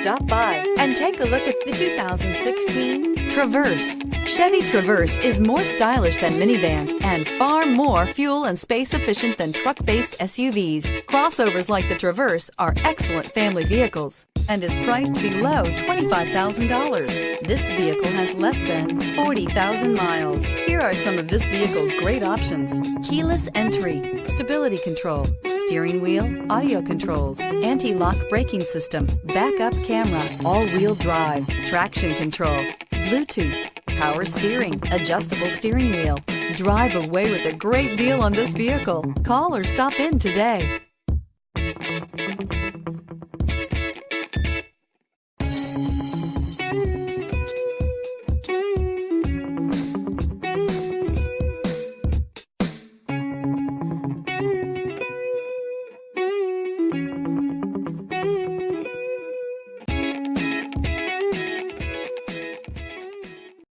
Stop by and take a look at the 2016 Traverse. Chevy Traverse is more stylish than minivans and far more fuel and space efficient than truck-based SUVs. Crossovers like the Traverse are excellent family vehicles and is priced below $25,000. This vehicle has less than 40,000 miles. Here are some of this vehicle's great options: keyless entry, stability control, steering wheel audio controls, anti-lock braking system, backup camera, all-wheel drive, traction control, Bluetooth, power steering, adjustable steering wheel. Drive away with a great deal on this vehicle. Call or stop in today.